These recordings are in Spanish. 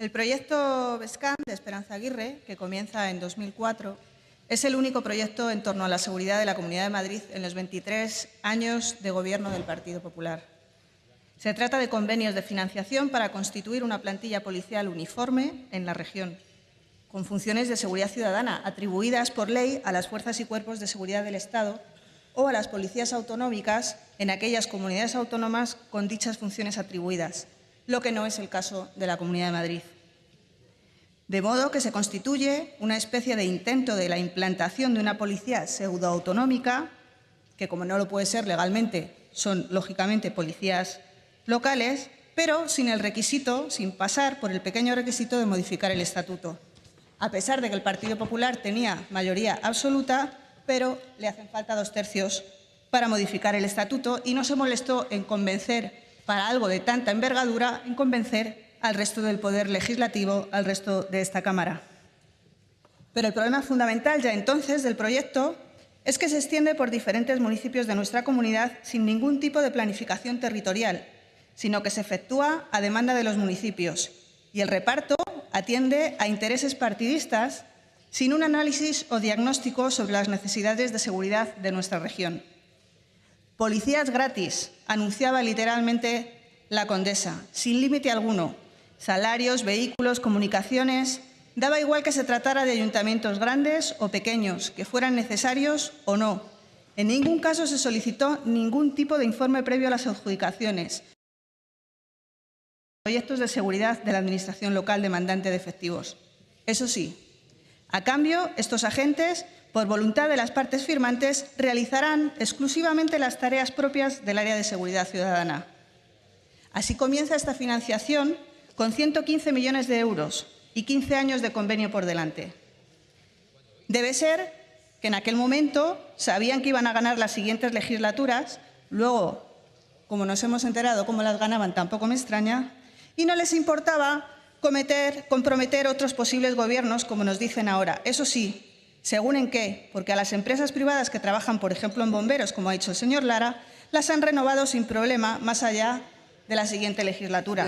El proyecto BESCAM de Esperanza Aguirre, que comienza en 2004, es el único proyecto en torno a la seguridad de la Comunidad de Madrid en los 23 años de gobierno del Partido Popular. Se trata de convenios de financiación para constituir una plantilla policial uniforme en la región, con funciones de seguridad ciudadana atribuidas por ley a las fuerzas y cuerpos de seguridad del Estado o a las policías autonómicas en aquellas comunidades autónomas con dichas funciones atribuidas, lo que no es el caso de la Comunidad de Madrid. De modo que se constituye una especie de intento de la implantación de una policía pseudoautonómica, que como no lo puede ser legalmente, son lógicamente policías locales, pero sin el requisito, sin pasar por el pequeño requisito de modificar el estatuto. A pesar de que el Partido Popular tenía mayoría absoluta, pero le hacen falta 2/3 para modificar el estatuto y no se molestó en convencer, para algo de tanta envergadura, en convencer al resto del Poder Legislativo, al resto de esta Cámara. Pero el problema fundamental ya entonces del proyecto es que se extiende por diferentes municipios de nuestra comunidad sin ningún tipo de planificación territorial, sino que se efectúa a demanda de los municipios y el reparto atiende a intereses partidistas sin un análisis o diagnóstico sobre las necesidades de seguridad de nuestra región. Policías gratis, anunciaba literalmente la condesa, sin límite alguno. Salarios, vehículos, comunicaciones. Daba igual que se tratara de ayuntamientos grandes o pequeños, que fueran necesarios o no. En ningún caso se solicitó ningún tipo de informe previo a las adjudicaciones. Proyectos de seguridad de la Administración local demandante de efectivos. Eso sí, a cambio, estos agentes, por voluntad de las partes firmantes, realizarán exclusivamente las tareas propias del área de seguridad ciudadana. Así comienza esta financiación con 115 millones de euros y 15 años de convenio por delante. Debe ser que en aquel momento sabían que iban a ganar las siguientes legislaturas, luego, como nos hemos enterado cómo las ganaban, tampoco me extraña, y no les importaba comprometer otros posibles gobiernos, como nos dicen ahora. Eso sí, ¿según en qué? Porque a las empresas privadas que trabajan, por ejemplo, en bomberos, como ha dicho el señor Lara, las han renovado sin problema más allá de la siguiente legislatura.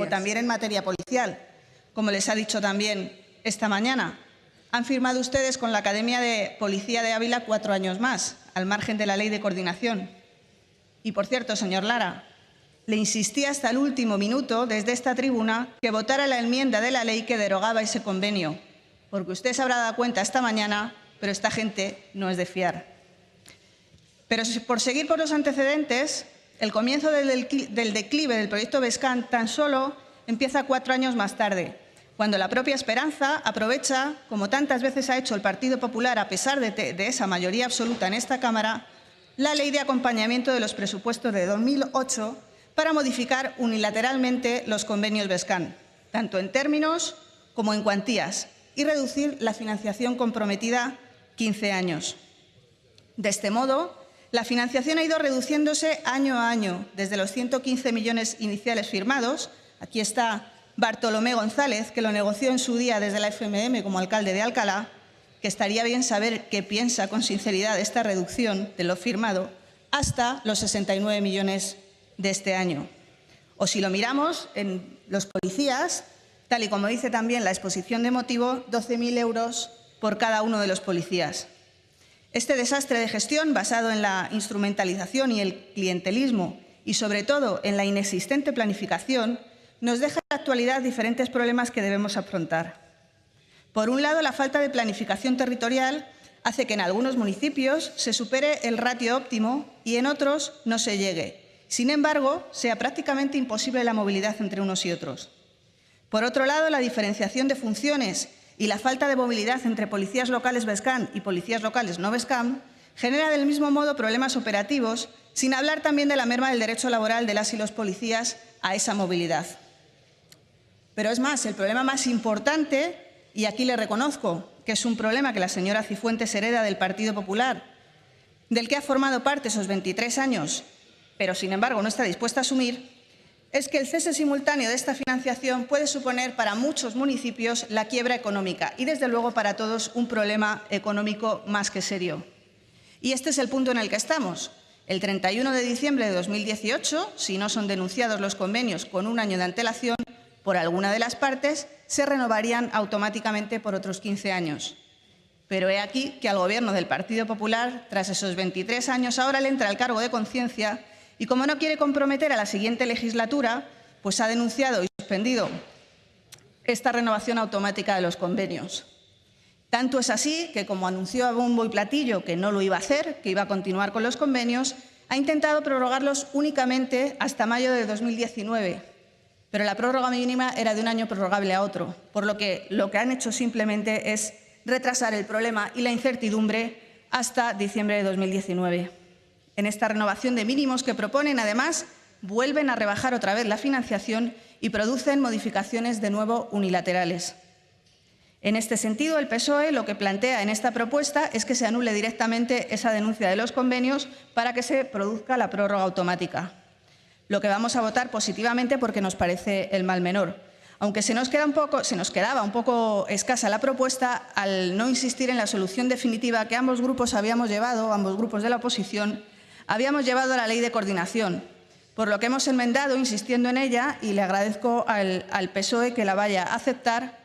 O también en materia policial, como les ha dicho también esta mañana. Han firmado ustedes con la Academia de Policía de Ávila 4 años más, al margen de la Ley de Coordinación. Y, por cierto, señor Lara, le insistí hasta el último minuto desde esta tribuna que votara la enmienda de la ley que derogaba ese convenio, porque usted se habrá dado cuenta esta mañana, pero esta gente no es de fiar. Pero por seguir por los antecedentes, el comienzo del declive del proyecto BESCAM tan solo empieza 4 años más tarde, cuando la propia Esperanza aprovecha, como tantas veces ha hecho el Partido Popular, a pesar de esa mayoría absoluta en esta Cámara, la Ley de Acompañamiento de los Presupuestos de 2008 para modificar unilateralmente los convenios BESCAM, tanto en términos como en cuantías, y reducir la financiación comprometida 15 años. De este modo, la financiación ha ido reduciéndose año a año, desde los 115 millones iniciales firmados. Aquí está Bartolomé González, que lo negoció en su día desde la FMM como alcalde de Alcalá, que estaría bien saber qué piensa con sinceridad de esta reducción de lo firmado, hasta los 69 millones de este año. O si lo miramos en los policías, tal y como dice también la exposición de motivo, 12.000 euros por cada uno de los policías. Este desastre de gestión, basado en la instrumentalización y el clientelismo y, sobre todo, en la inexistente planificación, nos deja en la actualidad diferentes problemas que debemos afrontar. Por un lado, la falta de planificación territorial hace que en algunos municipios se supere el ratio óptimo y en otros no se llegue. Sin embargo, sea prácticamente imposible la movilidad entre unos y otros. Por otro lado, la diferenciación de funciones y la falta de movilidad entre policías locales BESCAM y policías locales no BESCAM genera del mismo modo problemas operativos, sin hablar también de la merma del derecho laboral de las y los policías a esa movilidad. Pero es más, el problema más importante, y aquí le reconozco que es un problema que la señora Cifuentes hereda del Partido Popular, del que ha formado parte esos 23 años, pero sin embargo no está dispuesta a asumir, es que el cese simultáneo de esta financiación puede suponer para muchos municipios la quiebra económica y, desde luego, para todos un problema económico más que serio. Y este es el punto en el que estamos. El 31 de diciembre de 2018, si no son denunciados los convenios con un año de antelación, por alguna de las partes, se renovarían automáticamente por otros 15 años. Pero he aquí que al Gobierno del Partido Popular, tras esos 23 años, ahora le entra el cargo de conciencia y, como no quiere comprometer a la siguiente legislatura, pues ha denunciado y suspendido esta renovación automática de los convenios. Tanto es así que, como anunció a bombo y platillo que no lo iba a hacer, que iba a continuar con los convenios, ha intentado prorrogarlos únicamente hasta mayo de 2019, pero la prórroga mínima era de un año prorrogable a otro, por lo que han hecho simplemente es retrasar el problema y la incertidumbre hasta diciembre de 2019. En esta renovación de mínimos que proponen, además, vuelven a rebajar otra vez la financiación y producen modificaciones de nuevo unilaterales. En este sentido, el PSOE lo que plantea en esta propuesta es que se anule directamente esa denuncia de los convenios para que se produzca la prórroga automática, lo que vamos a votar positivamente porque nos parece el mal menor. Aunque se nos quedaba un poco escasa la propuesta al no insistir en la solución definitiva que ambos grupos de la oposición, habíamos llevado a la Ley de Coordinación, por lo que hemos enmendado insistiendo en ella y le agradezco al PSOE que la vaya a aceptar,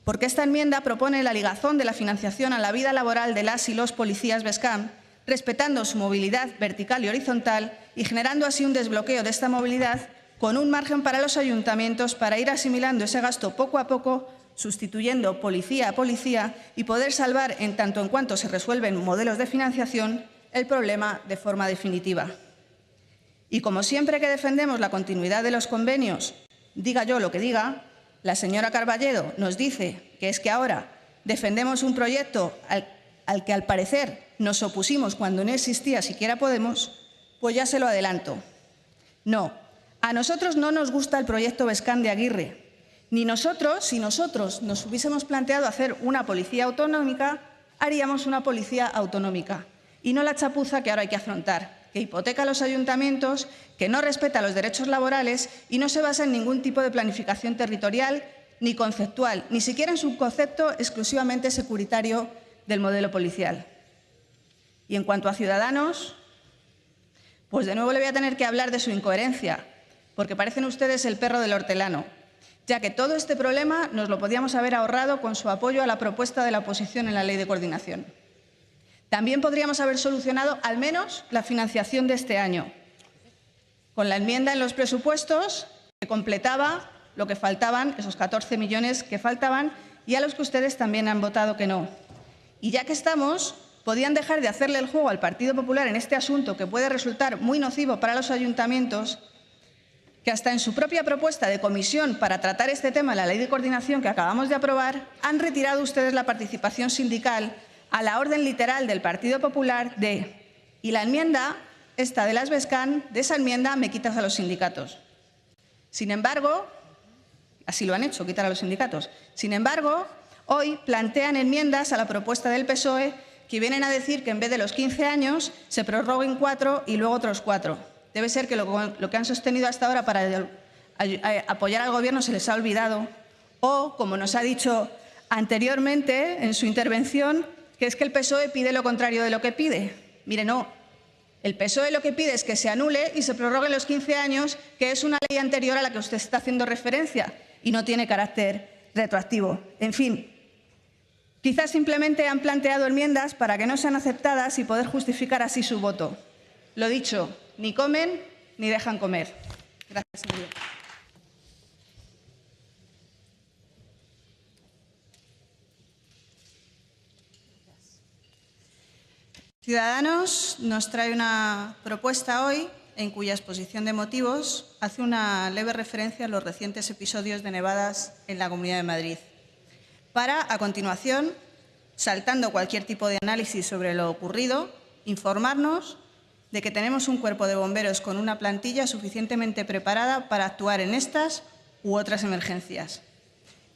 porque esta enmienda propone la ligazón de la financiación a la vida laboral de las y los policías BESCAM, respetando su movilidad vertical y horizontal y generando así un desbloqueo de esta movilidad con un margen para los ayuntamientos para ir asimilando ese gasto poco a poco, sustituyendo policía a policía y poder salvar, en tanto en cuanto se resuelven modelos de financiación, el problema de forma definitiva. Y como siempre que defendemos la continuidad de los convenios, diga yo lo que diga, la señora Carballedo nos dice que es que ahora defendemos un proyecto al que al parecer nos opusimos cuando no existía siquiera Podemos, pues ya se lo adelanto. No. A nosotros no nos gusta el proyecto BESCAM de Aguirre, ni nosotros, si nosotros nos hubiésemos planteado hacer una policía autonómica, haríamos una policía autonómica, y no la chapuza que ahora hay que afrontar, que hipoteca a los ayuntamientos, que no respeta los derechos laborales y no se basa en ningún tipo de planificación territorial ni conceptual, ni siquiera en su concepto exclusivamente securitario del modelo policial. Y en cuanto a Ciudadanos, pues de nuevo le voy a tener que hablar de su incoherencia, porque parecen ustedes el perro del hortelano, ya que todo este problema nos lo podíamos haber ahorrado con su apoyo a la propuesta de la oposición en la Ley de Coordinación. También podríamos haber solucionado al menos la financiación de este año, con la enmienda en los presupuestos que completaba lo que faltaban, esos 14 millones que faltaban y a los que ustedes también han votado que no. Y ya que estamos, podían dejar de hacerle el juego al Partido Popular en este asunto que puede resultar muy nocivo para los ayuntamientos, que hasta en su propia propuesta de comisión para tratar este tema en la Ley de Coordinación que acabamos de aprobar, han retirado ustedes la participación sindical a la orden literal del Partido Popular y la enmienda, esta de las BESCAM, de esa enmienda me quitas a los sindicatos. Sin embargo, así lo han hecho, quitar a los sindicatos. Sin embargo, hoy plantean enmiendas a la propuesta del PSOE que vienen a decir que en vez de los 15 años se prorroguen 4 y luego otros 4. Debe ser que lo que han sostenido hasta ahora para apoyar al Gobierno se les ha olvidado o, como nos ha dicho anteriormente en su intervención, que es que el PSOE pide lo contrario de lo que pide. Mire, no. El PSOE lo que pide es que se anule y se prorroguen los 15 años, que es una ley anterior a la que usted está haciendo referencia y no tiene carácter retroactivo. En fin, quizás simplemente han planteado enmiendas para que no sean aceptadas y poder justificar así su voto. Lo dicho, ni comen ni dejan comer. Gracias, señoría. Ciudadanos nos trae una propuesta hoy en cuya exposición de motivos hace una leve referencia a los recientes episodios de nevadas en la Comunidad de Madrid, para, a continuación, saltando cualquier tipo de análisis sobre lo ocurrido, informarnos de que tenemos un cuerpo de bomberos con una plantilla suficientemente preparada para actuar en estas u otras emergencias.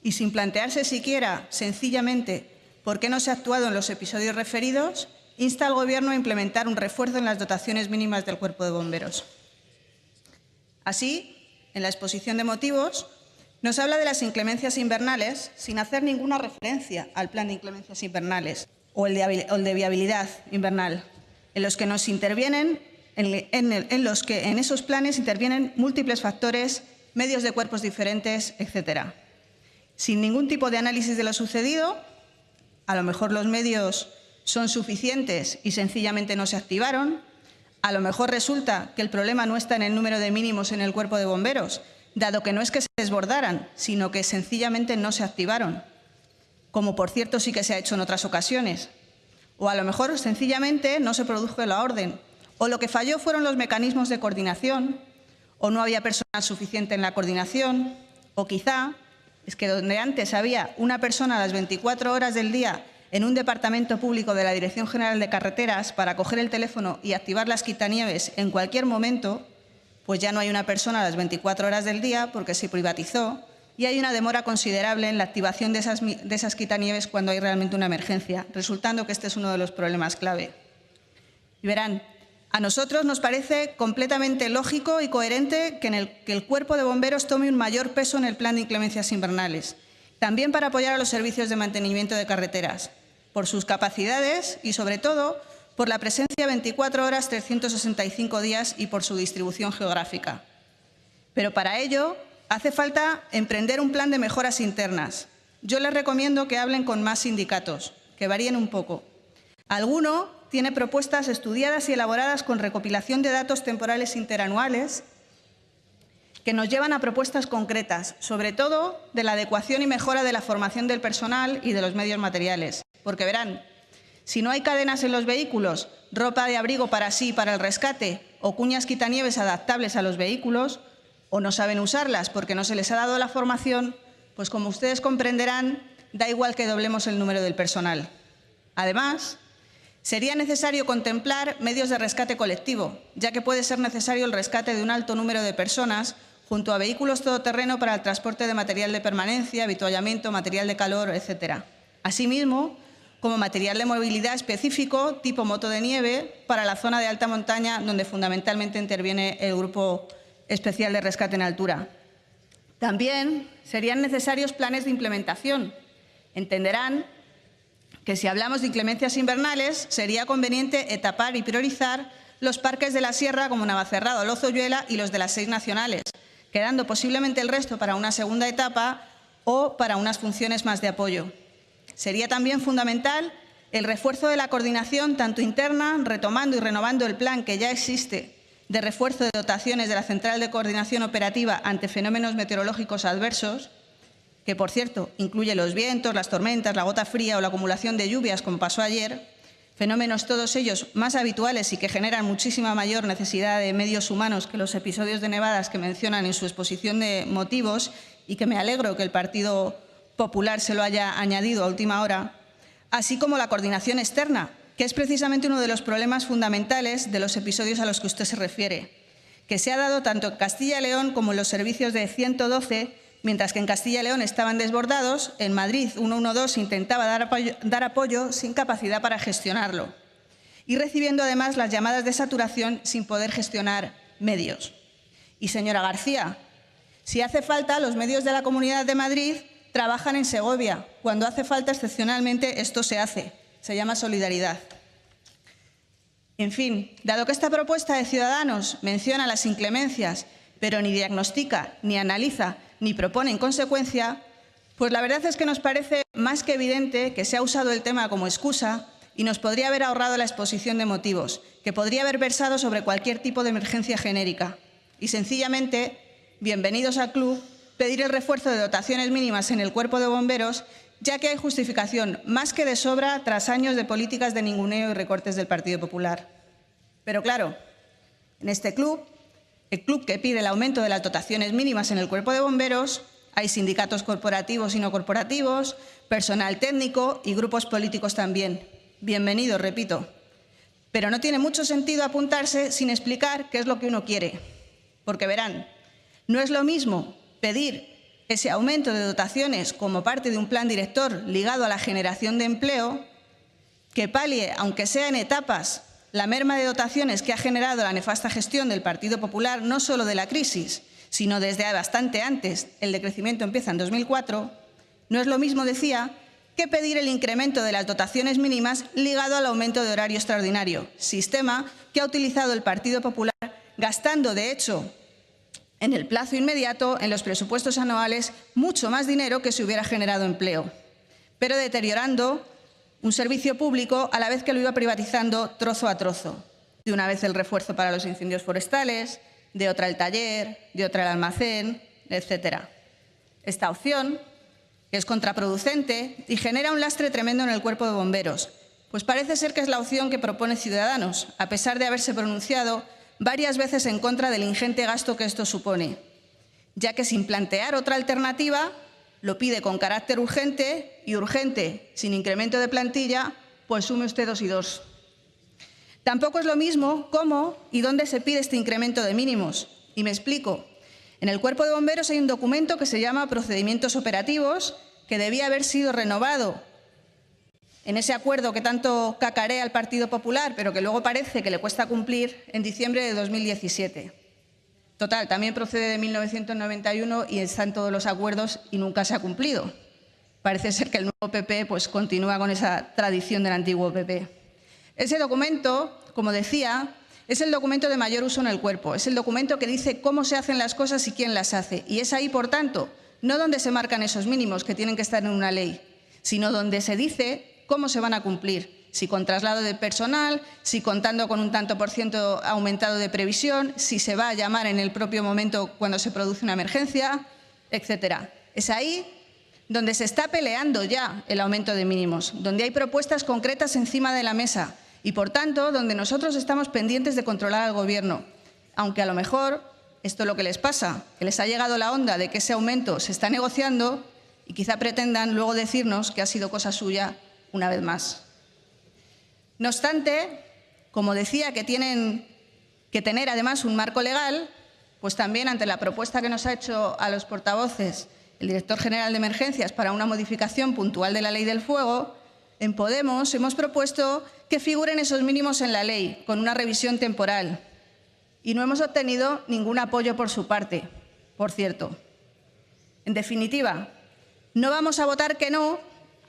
Y sin plantearse siquiera, sencillamente, por qué no se ha actuado en los episodios referidos, insta al Gobierno a implementar un refuerzo en las dotaciones mínimas del cuerpo de bomberos. Así, en la exposición de motivos, nos habla de las inclemencias invernales sin hacer ninguna referencia al plan de inclemencias invernales o el de viabilidad invernal, en los que en esos planes intervienen múltiples factores medios de cuerpos diferentes, etc. Sin ningún tipo de análisis de lo sucedido, a lo mejor los medios son suficientes y sencillamente no se activaron, a lo mejor resulta que el problema no está en el número de mínimos en el cuerpo de bomberos, dado que no es que se desbordaran, sino que sencillamente no se activaron, como por cierto sí que se ha hecho en otras ocasiones. O a lo mejor sencillamente no se produjo la orden, o lo que falló fueron los mecanismos de coordinación, o no había personal suficiente en la coordinación, o quizá es que donde antes había una persona a las 24 horas del día en un departamento público de la Dirección General de Carreteras para coger el teléfono y activar las quitanieves en cualquier momento, pues ya no hay una persona a las 24 horas del día porque se privatizó y hay una demora considerable en la activación de esas quitanieves cuando hay realmente una emergencia, resultando que este es uno de los problemas clave. Y verán, a nosotros nos parece completamente lógico y coherente que el cuerpo de bomberos tome un mayor peso en el plan de inclemencias invernales, también para apoyar a los servicios de mantenimiento de carreteras, por sus capacidades y, sobre todo, por la presencia 24 horas, 365 días y por su distribución geográfica. Pero para ello hace falta emprender un plan de mejoras internas. Yo les recomiendo que hablen con más sindicatos, que varíen un poco. Alguno tiene propuestas estudiadas y elaboradas con recopilación de datos temporales interanuales que nos llevan a propuestas concretas, sobre todo de la adecuación y mejora de la formación del personal y de los medios materiales. Porque verán, si no hay cadenas en los vehículos, ropa de abrigo para sí y para el rescate o cuñas quitanieves adaptables a los vehículos, o no saben usarlas porque no se les ha dado la formación, pues como ustedes comprenderán, da igual que doblemos el número del personal. Además, sería necesario contemplar medios de rescate colectivo, ya que puede ser necesario el rescate de un alto número de personas junto a vehículos todoterreno para el transporte de material de permanencia, avituallamiento, material de calor, etc. Asimismo, como material de movilidad específico tipo moto de nieve para la zona de alta montaña donde fundamentalmente interviene el Grupo Especial de Rescate en Altura. También serían necesarios planes de implementación. Entenderán que si hablamos de inclemencias invernales sería conveniente etapar y priorizar los parques de la Sierra como Navacerrada o Lozoyuela y los de las 6 nacionales, quedando posiblemente el resto para una segunda etapa o para unas funciones más de apoyo. Sería también fundamental el refuerzo de la coordinación tanto interna, retomando y renovando el plan que ya existe de refuerzo de dotaciones de la Central de Coordinación Operativa ante fenómenos meteorológicos adversos, que, por cierto, incluye los vientos, las tormentas, la gota fría o la acumulación de lluvias, como pasó ayer, fenómenos todos ellos más habituales y que generan muchísima mayor necesidad de medios humanos que los episodios de nevadas que mencionan en su exposición de motivos y que me alegro que el Partido Popular se lo haya añadido a última hora, así como la coordinación externa, que es precisamente uno de los problemas fundamentales de los episodios a los que usted se refiere, que se ha dado tanto en Castilla y León como en los servicios de 112, mientras que en Castilla y León estaban desbordados, en Madrid 112 intentaba dar apoyo sin capacidad para gestionarlo y recibiendo además las llamadas de saturación sin poder gestionar medios. Y señora García, si hace falta, los medios de la Comunidad de Madrid trabajan en Segovia. Cuando hace falta, excepcionalmente, esto se hace. Se llama solidaridad. En fin, dado que esta propuesta de Ciudadanos menciona las inclemencias, pero ni diagnostica, ni analiza, ni propone en consecuencia, pues la verdad es que nos parece más que evidente que se ha usado el tema como excusa y nos podría haber ahorrado la exposición de motivos, que podría haber versado sobre cualquier tipo de emergencia genérica. Y sencillamente, bienvenidos al club, pedir el refuerzo de dotaciones mínimas en el cuerpo de bomberos, ya que hay justificación más que de sobra tras años de políticas de ninguneo y recortes del Partido Popular. Pero claro, en este club, el club que pide el aumento de las dotaciones mínimas en el cuerpo de bomberos, hay sindicatos corporativos y no corporativos, personal técnico y grupos políticos también. Bienvenidos, repito. Pero no tiene mucho sentido apuntarse sin explicar qué es lo que uno quiere. Porque verán, no es lo mismo pedir ese aumento de dotaciones como parte de un plan director ligado a la generación de empleo, que palie, aunque sea en etapas, la merma de dotaciones que ha generado la nefasta gestión del Partido Popular, no solo de la crisis, sino desde bastante antes. El decrecimiento empieza en 2004. No es lo mismo, decía, que pedir el incremento de las dotaciones mínimas ligado al aumento de horario extraordinario, sistema que ha utilizado el Partido Popular, gastando, de hecho, en el plazo inmediato, en los presupuestos anuales, mucho más dinero que si hubiera generado empleo, pero deteriorando un servicio público a la vez que lo iba privatizando trozo a trozo. De una vez el refuerzo para los incendios forestales, de otra el taller, de otra el almacén, etc. Esta opción, que es contraproducente y genera un lastre tremendo en el cuerpo de bomberos, pues parece ser que es la opción que propone Ciudadanos, a pesar de haberse pronunciado varias veces en contra del ingente gasto que esto supone, ya que sin plantear otra alternativa, lo pide con carácter urgente y urgente, sin incremento de plantilla, pues sume usted 2 y 2. Tampoco es lo mismo cómo y dónde se pide este incremento de mínimos. Y me explico. En el Cuerpo de Bomberos hay un documento que se llama Procedimientos Operativos, que debía haber sido renovado en ese acuerdo que tanto cacarea al Partido Popular, pero que luego parece que le cuesta cumplir, en diciembre de 2017. Total, también procede de 1991 y están todos los acuerdos y nunca se ha cumplido. Parece ser que el nuevo PP pues, continúa con esa tradición del antiguo PP. Ese documento, como decía, es el documento de mayor uso en el cuerpo. Es el documento que dice cómo se hacen las cosas y quién las hace. Y es ahí, por tanto, no donde se marcan esos mínimos que tienen que estar en una ley, sino donde se dice cómo se van a cumplir, si con traslado de personal, si contando con un tanto por ciento aumentado de previsión, si se va a llamar en el propio momento cuando se produce una emergencia, etc. Es ahí donde se está peleando ya el aumento de mínimos, donde hay propuestas concretas encima de la mesa y, por tanto, donde nosotros estamos pendientes de controlar al Gobierno, aunque a lo mejor esto es lo que les pasa, que les ha llegado la onda de que ese aumento se está negociando y quizá pretendan luego decirnos que ha sido cosa suya una vez más. No obstante, como decía, que tienen que tener además un marco legal, pues también ante la propuesta que nos ha hecho a los portavoces el director general de Emergencias para una modificación puntual de la Ley del Fuego, en Podemos hemos propuesto que figuren esos mínimos en la ley, con una revisión temporal. Y no hemos obtenido ningún apoyo por su parte, por cierto. En definitiva, no vamos a votar que no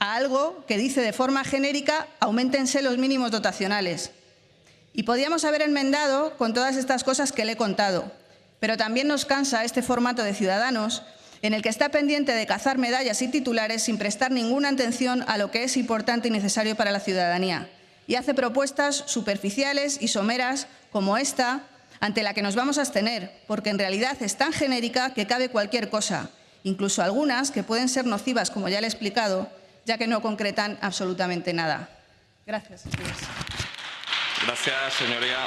a algo que dice de forma genérica auméntense los mínimos dotacionales. Y podíamos haber enmendado con todas estas cosas que le he contado, pero también nos cansa este formato de Ciudadanos en el que está pendiente de cazar medallas y titulares sin prestar ninguna atención a lo que es importante y necesario para la ciudadanía. Y hace propuestas superficiales y someras como esta, ante la que nos vamos a abstener, porque en realidad es tan genérica que cabe cualquier cosa, incluso algunas que pueden ser nocivas, como ya le he explicado, ya que no concretan absolutamente nada. Gracias. Gracias, señoría.